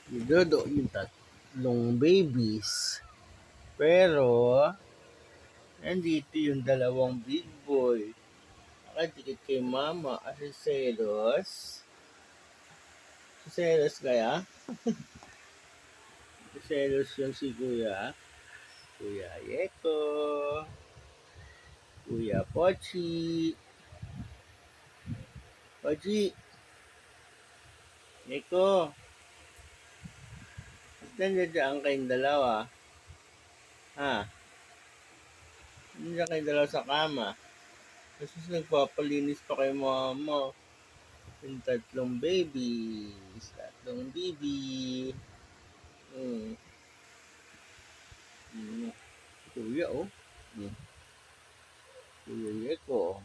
Ni Dodo yung tatlong babies. Pero, nandito yung dalawang big boy. Nakadikit kay mama kasi selos. Selos kaya? Selos yung si kuya. Kuya Yeko. Kuya Pochi. Pochi. Yeko. Nandiyan kayong dalawa. Ha? Nandiyan kayong dalawa sa kama. Kasi nagpapalinis pa kay mama. Yung tatlong babies. Tatlong baby. Hmm. Hmm. Kuya, oh. Hmm. Kuya Yeko.